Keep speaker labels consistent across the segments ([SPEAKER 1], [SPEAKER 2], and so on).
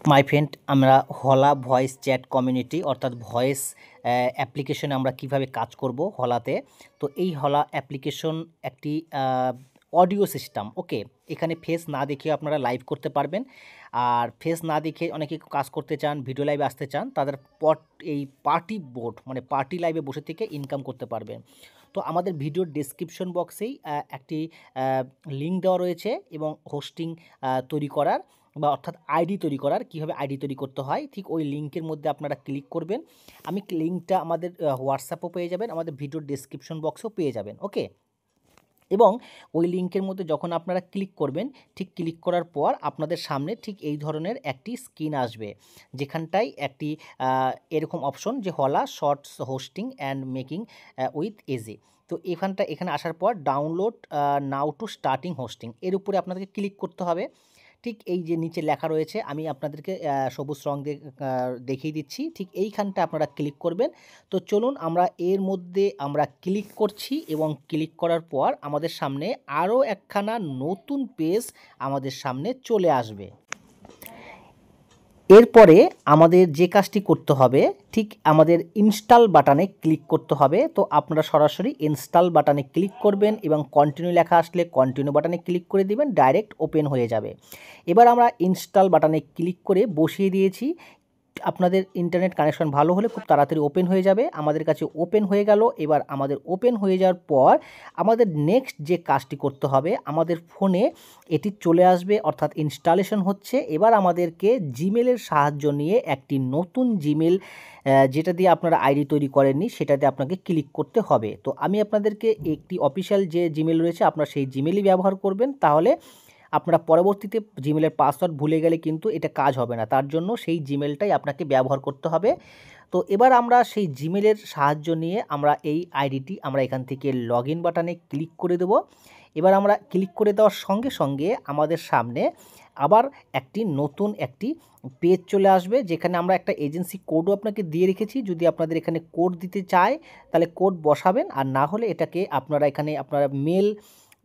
[SPEAKER 1] My friend, আমরা হলা voice chat community অর্থাৎ ভয়েস অ্যাপ্লিকেশনে আমরা কিভাবে কাজ করব হলাতে। তো এই হলা অ্যাপ্লিকেশন একটি অডিও সিস্টেম। ওকে, এখানে ফেস না দেখে আপনারা লাইভ করতে পারবেন। আর ফেস না দেখে অনেকে কাজ করতে চান, ভিডিও লাইভে আসতে চান, তাদের এই পার্টি বোর্ড মানে পার্টি লাইভে বসে থেকে ইনকাম করতে পারবেন। তো আমাদের ভিডিওর ডেসক্রিপশন বক্সেই একটি লিঙ্ক দেওয়া রয়েছে এবং হোস্টিং তৈরি করার বা অর্থাৎ আইডি তৈরি করার, কীভাবে আইডি তৈরি করতে হয় ঠিক ওই লিঙ্কের মধ্যে আপনারা ক্লিক করবেন। আমি লিঙ্কটা আমাদের হোয়াটসঅ্যাপও পেয়ে যাবেন, আমাদের ভিডিওর ডেসক্রিপশন বক্সেও পেয়ে যাবেন। ওকে, এবং ওই লিঙ্কের মধ্যে যখন আপনারা ক্লিক করবেন, ঠিক ক্লিক করার পর আপনাদের সামনে ঠিক এই ধরনের একটি স্ক্রিন আসবে, যেখানটায় একটি এরকম অপশন যে হলা shorts hosting and making with এজে। তো এখানে আসার পর download now to starting hosting এর উপরে আপনাদেরকে ক্লিক করতে হবে। ঠিক এই যে নিচে লেখা রয়েছে, আমি আপনাদেরকে সবুজ রং দিয়ে দেখিয়ে দিচ্ছি, ঠিক এইখানটা আপনারা ক্লিক করবেন। তো চলুন আমরা এর মধ্যে আমরা ক্লিক করছি এবং ক্লিক করার পর আমাদের সামনে আরও একখানা নতুন পেজ আমাদের সামনে চলে আসবে। এরপরে আমাদের যে কাজটি করতে হবে, ঠিক আমাদের ইনস্টল বাটনে ক্লিক করতে হবে। তো আপনারা সরাসরি ইনস্টল বাটনে ক্লিক করবেন এবং কন্টিনিউ লেখা আসলে কন্টিনিউ বাটনে ক্লিক করে দিবেন, ডাইরেক্ট ওপেন হয়ে যাবে। এবার আমরা ইনস্টল বাটনে ক্লিক করে বসিয়ে দিয়েছি। আপনাদের ইন্টারনেট কানেকশন ভালো হলে খুব তাড়াতাড়ি ওপেন হয়ে যাবে। আমাদের কাছে ওপেন হয়ে গেল। এবার আমাদের ওপেন হয়ে যাওয়ার পর আমাদের নেক্সট যে কাজটি করতে হবে, আমাদের ফোনে এটি চলে আসবে, অর্থাৎ ইনস্টলেশন হচ্ছে। এবার আমাদেরকে জিমেলের সাহায্য নিয়ে একটি নতুন জিমেল, যেটা দিয়ে আপনারা আইডি তৈরি করেননি, সেটাতে আপনাকে ক্লিক করতে হবে। তো আমি আপনাদেরকে একটি অফিসিয়াল যে জিমেল রয়েছে আপনারা সেই জিমেলই ব্যবহার করবেন, তাহলে আপনারা পরবর্তীতে জিমেলের পাসওয়ার্ড ভুলে গেলে কিন্তু এটা কাজ হবে না। তার জন্য সেই জিমেলটাই আপনাকে ব্যবহার করতে হবে। তো এবার আমরা সেই জিমেলের সাহায্য নিয়ে আমরা এই আইডিটি আমরা এখান থেকে লগ ইন বাটনে ক্লিক করে দেব। এবার আমরা ক্লিক করে দেওয়ার সঙ্গে সঙ্গে আমাদের সামনে আবার নতুন একটি পেজ চলে আসবে, যেখানে আমরা একটা এজেন্সি কোডও আপনাকে দিয়ে রেখেছি। যদি আপনাদের এখানে কোড দিতে চায় তাহলে কোড বসাবেন, আর না হলে এটাকে আপনারা আপনারা মেল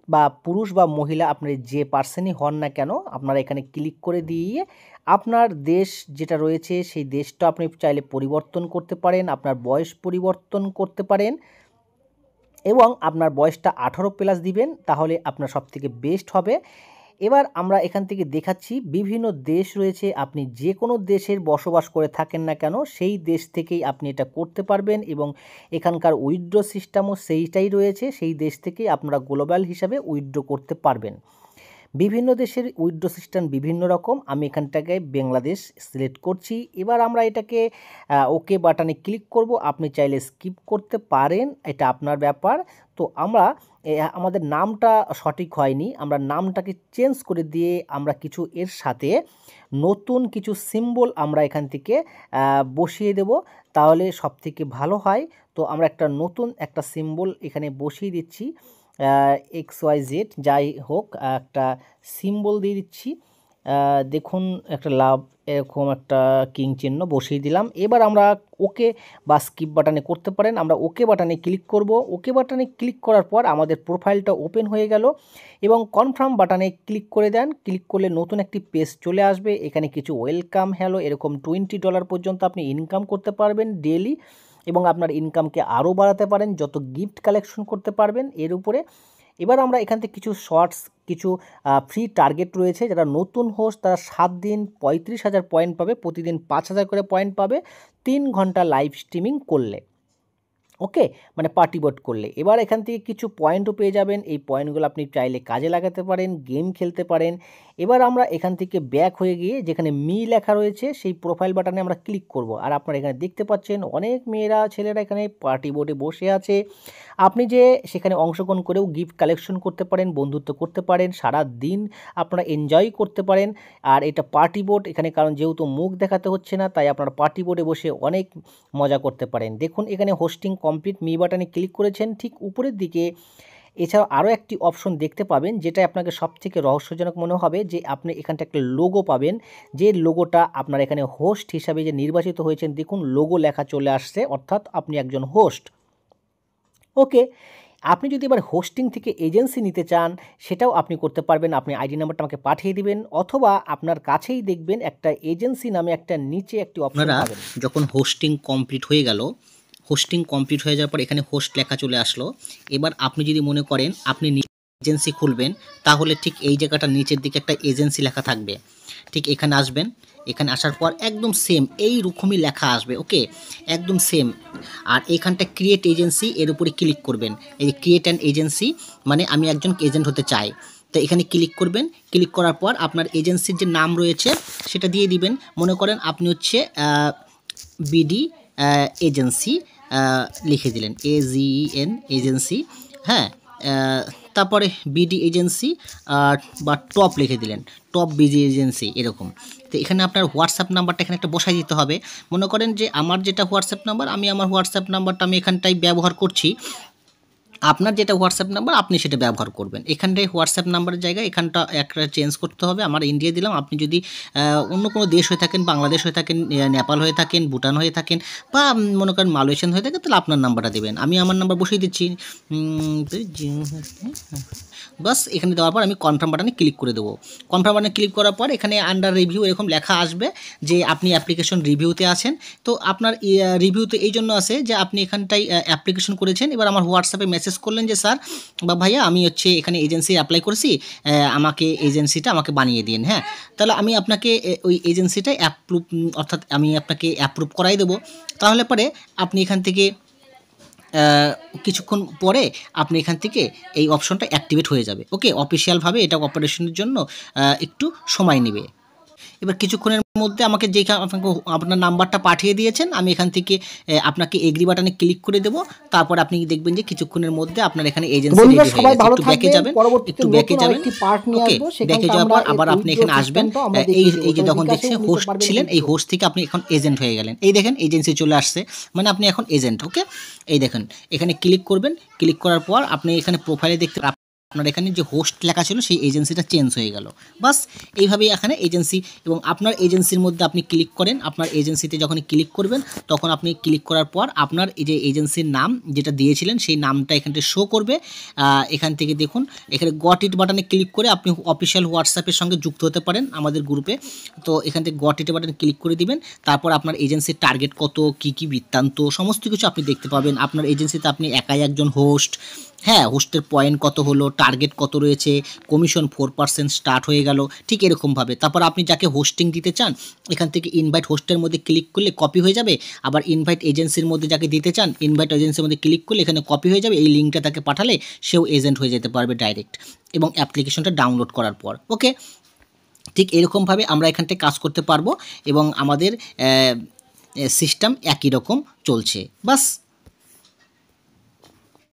[SPEAKER 1] বা পুরুষ বা মহিলা আপনি যে পার্সনই হন না কেন, আপনারা এখানে ক্লিক করে দিয়ে আপনার দেশ যেটা রয়েছে সেই দেশটা আপনি চাইলে পরিবর্তন করতে পারেন, আপনার বয়স পরিবর্তন করতে পারেন এবং আপনার বয়সটা 18+ দিবেন, তাহলে আপনার সবথেকে বেস্ট হবে। এবার আমরা এখান থেকে দেখাচ্ছি বিভিন্ন দেশ রয়েছে, আপনি যে কোনো দেশের বসবাস করে থাকেন না কেন সেই দেশ থেকেই আপনি এটা করতে পারবেন এবং এখানকার উইথড্র সিস্টেমও সেইটাই রয়েছে, সেই দেশ থেকেই আপনারা গ্লোবাল হিসাবে উইথড্র করতে পারবেন। বিভিন্ন দেশের উইথড্র সিস্টেম বিভিন্ন রকম, আমি এখানটাকে বাংলাদেশ সিলেক্ট করছি। এবার আমরা এটাকে ওকে বাটনে ক্লিক করব, আপনি চাইলে স্কিপ করতে পারেন, এটা আপনার ব্যাপার। তো আমরা আমাদের নামটা সঠিক হয়নি, আমরা নামটাকে চেঞ্জ করে দিয়ে আমরা কিছু এর সাথে নতুন কিছু সিম্বল আমরা এখান থেকে বসিয়ে দেব, তাহলে সবথেকে ভালো হয়। তো আমরা নতুন একটা সিম্বল এখানে বসিয়ে দিচ্ছি, XYZ যাই হোক একটা সিম্বল দিয়ে দিচ্ছি। দেখুন একটা লাভ এরকম একটা কিং চিহ্ন বসিয়ে দিলাম। এবার আমরা ওকে বা স্কিপ বাটনে করতে পারেন, আমরা ওকে বাটনে ক্লিক করব। ওকে বাটনে ক্লিক করার পর আমাদের প্রোফাইলটা ওপেন হয়ে গেল এবং কনফার্ম বাটনে ক্লিক করে দেন। ক্লিক করলে নতুন একটি পেজ চলে আসবে, এখানে কিছু ওয়েলকাম হ্যালো এরকম $20 পর্যন্ত আপনি ইনকাম করতে পারবেন ডেলি এবং আপনার ইনকামকে আরও বাড়াতে পারেন, যত গিফট কালেকশন করতে পারবেন এর উপরে। এবার আমরা এখান থেকে কিছু শর্টস, কিছু ফ্রি টার্গেট রয়েছে, যারা নতুন হোস্ট তারা 7 দিন 35,000 পয়েন্ট পাবে, প্রতিদিন 5,000 করে পয়েন্ট পাবে 3 ঘন্টা লাইভ স্ট্রিমিং করলে। ওকে, মানে পার্টি বোট করলে। এবার এখান থেকে কিছু পয়েন্টও পেয়ে যাবেন, এই পয়েন্টগুলো আপনি চাইলে কাজে লাগাতে পারেন, গেম খেলতে পারেন। এবার আমরা এখান থেকে ব্যাক হয়ে গিয়ে যেখানে মি লেখা রয়েছে সেই প্রোফাইল বাটনে আমরা ক্লিক করব। আর আপনারা এখানে দেখতে পাচ্ছেন অনেক মেয়েরা ছেলেরা এখানে পার্টি বোর্ডে বসে আছে। আপনি যে সেখানে অংশগ্রহণ করেও গিফট কালেকশন করতে পারেন, বন্ধুত্ব করতে পারেন, সারা দিন আপনারা এনজয় করতে পারেন। আর এটা পার্টি বোর্ড এখানে, কারণ যেহেতু মুখ দেখাতে হচ্ছে না তাই আপনারা পার্টি বোর্ডে বসে অনেক মজা করতে পারেন। দেখুন এখানে হোস্টিং কমপ্লিট, মি বাটনে ক্লিক করেছেন, ঠিক উপরের দিকে এছাড়াও আরও একটি অপশন দেখতে পাবেন, যেটা আপনাকে সবথেকে রহস্যজনক মনে হবে, যে আপনি এখানটা একটা লোগো পাবেন, যে লোগোটা আপনার এখানে হোস্ট হিসাবে যে নির্বাচিত হয়েছেন, দেখুন লোগো লেখা চলে আসছে, অর্থাৎ আপনি একজন হোস্ট। ওকে, আপনি যদি এবার হোস্টিং থেকে এজেন্সি নিতে চান সেটাও আপনি করতে পারবেন। আপনি আইডি নাম্বারটা আমাকে পাঠিয়ে দিবেন, অথবা আপনার কাছেই দেখবেন একটা এজেন্সি নামে একটা নিচে একটি অপশন পাবেন।
[SPEAKER 2] যখন হোস্টিং কমপ্লিট হয়ে গেল, হোস্টিং কমপ্লিট হয়ে যাওয়ার পর এখানে হোস্ট লেখা চলে আসলো। এবার আপনি যদি মনে করেন আপনি এজেন্সি খুলবেন, তাহলে ঠিক এই জায়গাটা নিচের দিকে একটা এজেন্সি লেখা থাকবে, ঠিক এখানে আসবেন। এখানে আসার পর একদম সেম এই রকমই লেখা আসবে, ওকে, একদম সেম। আর এইখানটা ক্রিয়েট এজেন্সি, এর উপরে ক্লিক করবেন। এই যে ক্রিয়েট অ্যান এজেন্সি, মানে আমি একজন এজেন্ট হতে চাই, তো এখানে ক্লিক করবেন। ক্লিক করার পর আপনার এজেন্সির যে নাম রয়েছে সেটা দিয়ে দিবেন। মনে করেন আপনি হচ্ছে বিডি এজেন্সি লিখে দিলেন, AGEN এজেন্সি, হ্যাঁ। তারপরে বিডি এজেন্সি বা টপ লিখে দিলেন, টপ বিডি এজেন্সি এরকম। তো এখানে আপনার হোয়াটসঅ্যাপ নাম্বারটা এখানে একটা বসাই দিতে হবে। মনে করেন যে আমার যেটা হোয়াটসঅ্যাপ নাম্বার, আমি আমার হোয়াটসঅ্যাপ নাম্বারটা আমি এখানটায় ব্যবহার করছি। আপনার যেটা হোয়াটসঅ্যাপ নাম্বার আপনি সেটা ব্যবহার করবেন। এখানটায় হোয়াটসঅ্যাপ নাম্বারের জায়গায় এখানটা একটা চেঞ্জ করতে হবে। আমার ইন্ডিয়া দিলাম। আপনি যদি অন্য কোনো দেশ হয়ে থাকেন, বাংলাদেশ হয়ে থাকেন, নেপাল হয়ে থাকেন, ভুটান হয়ে থাকেন, বা মনে করেন মালয়েশিয়ান হয়ে থাকেন, তাহলে আপনার নাম্বারটা দেবেন। আমি আমার নাম্বার বসিয়ে দিচ্ছি। বাস এখানে দেওয়ার পর আমি কনফার্ম বাটনে ক্লিক করে দেবো। কনফার্ম বাটনে ক্লিক করার পর এখানে আন্ডার রিভিউ এরকম লেখা আসবে যে আপনি অ্যাপ্লিকেশন রিভিউতে আছেন। তো আপনার রিভিউতে এই জন্য আছে যে আপনি এখানটায় অ্যাপ্লিকেশন করেছেন। এবার আমার হোয়াটসঅ্যাপে মেসেজ করলেন যে স্যার বা ভাইয়া, আমি হচ্ছে এখানে এজেন্সি অ্যাপ্লাই করেছি, আমাকে এজেন্সিটা আমাকে বানিয়ে দিন। হ্যাঁ, তাহলে আমি আপনাকে ওই এজেন্সিটা অ্যাপ্রুভ, অর্থাৎ আমি আপনাকে অ্যাপ্রুভ করাই দেবো। তাহলে পরে আপনি এখান থেকে কিছুক্ষণ পরে আপনি এখান থেকে এই অপশনটা অ্যাক্টিভেট হয়ে যাবে। ওকে, অফিসিয়ালভাবে এটা অপারেশনের জন্য একটু সময় নেবে। এবার কিছুক্ষণের মধ্যে আমাকে আপনাকে আপনার নাম্বারটা পাঠিয়ে দিয়েছেন, আমি এখান থেকে আপনাকে এগ্রি বাটনে ক্লিক করে দেবো। তারপর আপনি দেখবেন যে কিছুক্ষণের মধ্যে আপনার এখানে এজেন্সি রেডি হয়ে গেছে। একটু ব্যাকে যাবেন, একটু ব্যাকে যাবেন। ওকে, ব্যাকে যাওয়ার পর আবার আপনি এখানে আসবেন। এই যে যখন দেখছেন হোস্ট ছিলেন, এই হোস্ট থেকে আপনি এখন এজেন্ট হয়ে গেলেন। এই দেখেন এজেন্সি চলে আসছে, মানে আপনি এখন এজেন্ট। ওকে, এই দেখেন এখানে ক্লিক করবেন। ক্লিক করার পর আপনি এখানে প্রোফাইলে দেখতে আপনার এখানে যে হোস্ট লেখা ছিল সেই এজেন্সিটা চেঞ্জ হয়ে গেল। বাস এইভাবেই এখানে এজেন্সি, এবং আপনার এজেন্সির মধ্যে আপনি ক্লিক করেন। আপনার এজেন্সিতে যখন ক্লিক করবেন তখন আপনি ক্লিক করার পর আপনার এই যে এজেন্সির নাম যেটা দিয়েছিলেন সেই নামটা এখানটা শো করবে। এখান থেকে দেখুন এখানে গট ইট বাটনে ক্লিক করে আপনি অফিসিয়াল হোয়াটসঅ্যাপের সঙ্গে যুক্ত হতে পারেন আমাদের গ্রুপে। তো এখান থেকে গট ইট বাটনে ক্লিক করে দিবেন। তারপর আপনার এজেন্সির টার্গেট কত, কী কী বৃত্তান্ত, সমস্ত কিছু আপনি দেখতে পাবেন। আপনার এজেন্সিতে আপনি একাই একজন হোস্ট, হ্যাঁ, হোস্টের পয়েন্ট কত হলো, টার্গেট কত রয়েছে, কমিশন 4% স্টার্ট হয়ে গেল, ঠিক এরকমভাবে। তারপর আপনি যাকে হোস্টিং দিতে চান এখান থেকে ইনভাইট হোস্টের মধ্যে ক্লিক করলে কপি হয়ে যাবে। আবার ইনভাইট এজেন্সির মধ্যে যাকে দিতে চান ইনভাইট এজেন্সির মধ্যে ক্লিক করলে এখানে কপি হয়ে যাবে। এই লিঙ্কটা তাকে পাঠালে সেও এজেন্ট হয়ে যেতে পারবে ডাইরেক্ট, এবং অ্যাপ্লিকেশনটা ডাউনলোড করার পর। ওকে, ঠিক এরকমভাবে আমরা এখানটায় কাজ করতে পারবো, এবং আমাদের সিস্টেম একই রকম চলছে। বাস